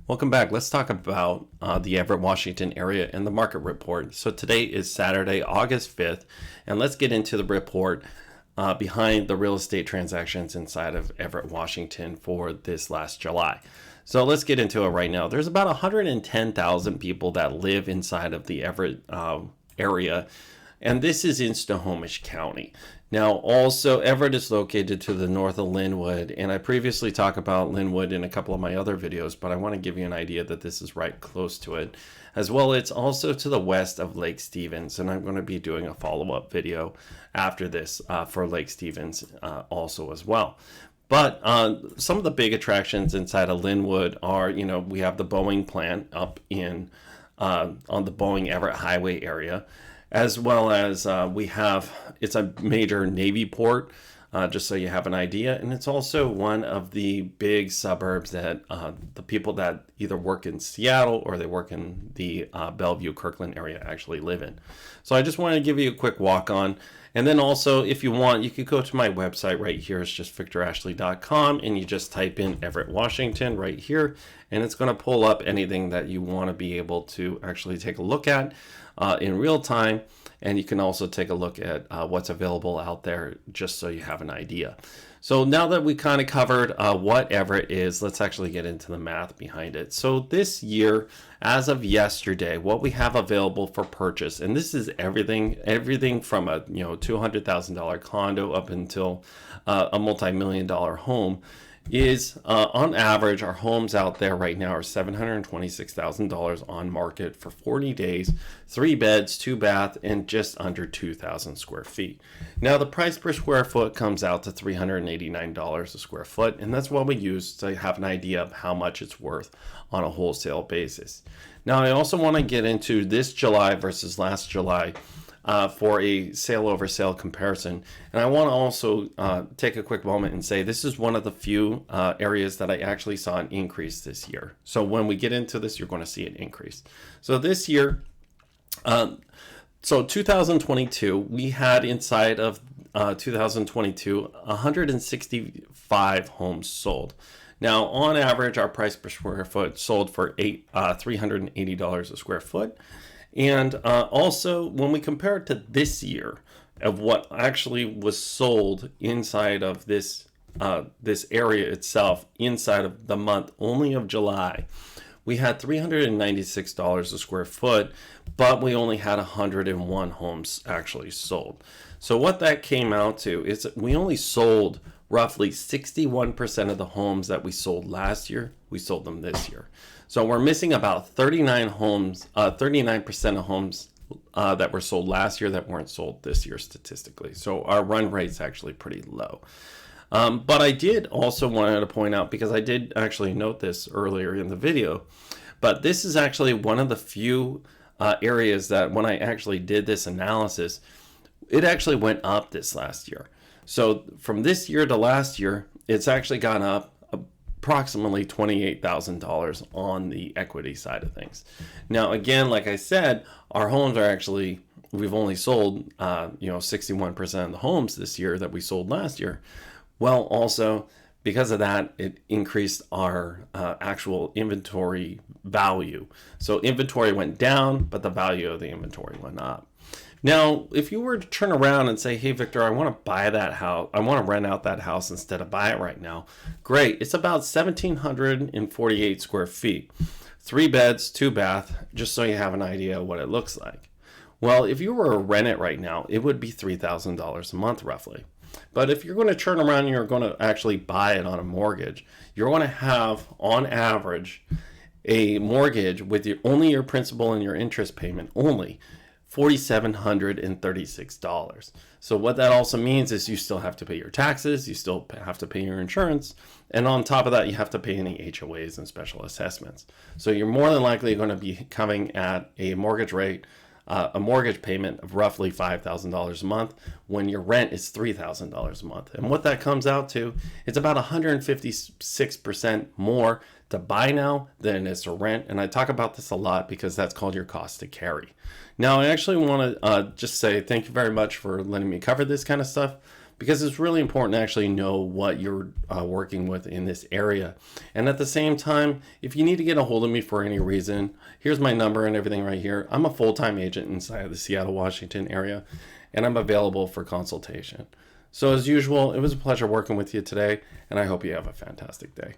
Welcome back. Let's talk about the Everett, Washington area and the market report. So today is Saturday, August 5th, and let's get into the report behind the real estate transactions inside of Everett, Washington for this last July. So let's get into it right now. There's about 110,000 people that live inside of the Everett area, and this is in Snohomish County. Now, also, Everett is located to the north of Linwood, and I previously talked about Linwood in a couple of my other videos, but I want to give you an idea that this is right close to it. As well, it's also to the west of Lake Stevens, and I'm going to be doing a follow-up video after this for Lake Stevens also as well. But some of the big attractions inside of Linwood are, we have the Boeing plant up in on the Boeing Everett Highway area, as well as it's a major Navy port, just so you have an idea. And it's also one of the big suburbs that the people that either work in Seattle or they work in the Bellevue, Kirkland area actually live in. So I just wanted to give you a quick walk on. And then also, if you want, you could go to my website right here. It's just victorashley.com, and you just type in Everett, Washington right here, and it's going to pull up anything that you want to be able to actually take a look at in real time. And you can also take a look at what's available out there just so you have an idea. So now that we kind of covered what Everett is, let's actually get into the math behind it. So this year, as of yesterday, what we have available for purchase, and this is everything from a $200,000 condo up until a multi-million-dollar home, is on average, our homes out there right now are $726,000 on market for 40 days, 3 beds, 2 bath, and just under 2,000 square feet. Now, the price per square foot comes out to $389 a square foot, and that's what we use to have an idea of how much it's worth on a wholesale basis. Now, I also want to get into this July versus last July for a sale over sale comparison. And I want to also take a quick moment and say this is one of the few areas that I actually saw an increase this year. So when we get into this, you're going to see an increase. So this year, so 2022, we had inside of 2022, 165 homes sold. Now, on average, our price per square foot sold for $380 a square foot. And also, when we compare it to this year of what actually was sold inside of this area itself, inside of the month only of July, we had $396 a square foot, but we only had 101 homes actually sold. So what that came out to is that we only sold roughly 61% of the homes that we sold last year, we sold them this year. So we're missing about 39% of homes that were sold last year that weren't sold this year statistically. So our run rate's actually pretty low. But I did also want to point out, because I did actually note this earlier in the video, but this is actually one of the few areas that when I actually did this analysis, it actually went up this last year. So from this year to last year, it's actually gone up approximately $28,000 on the equity side of things. Now, again, like I said, our homes are actually, we've only sold, 61% of the homes this year that we sold last year. Well, also, because of that, it increased our actual inventory value. So inventory went down, but the value of the inventory went up. Now, if you were to turn around and say, hey, Victor, I want to buy that house, I want to rent out that house instead of buy it right now. Great. It's about 1,748 square feet, 3 beds, 2 bath, just so you have an idea of what it looks like. Well, if you were to rent it right now, it would be $3,000 a month roughly. But if you're going to turn around and you're going to actually buy it on a mortgage, you're going to have, on average, a mortgage with only your principal and your interest payment only, $4,736. So what that also means is you still have to pay your taxes, you still have to pay your insurance, and on top of that, you have to pay any HOAs and special assessments. So you're more than likely going to be coming at a mortgage rate, a mortgage payment of roughly $5,000 a month when your rent is $3,000 a month. And what that comes out to, it's about 156% more to buy now than it is to rent. And I talk about this a lot because that's called your cost to carry. Now, I actually want to just say thank you very much for letting me cover this kind of stuff. because it's really important to actually know what you're working with in this area. And at the same time, if you need to get a hold of me for any reason, here's my number and everything right here. I'm a full-time agent inside of the Seattle, Washington area, and I'm available for consultation. So as usual, it was a pleasure working with you today, and I hope you have a fantastic day.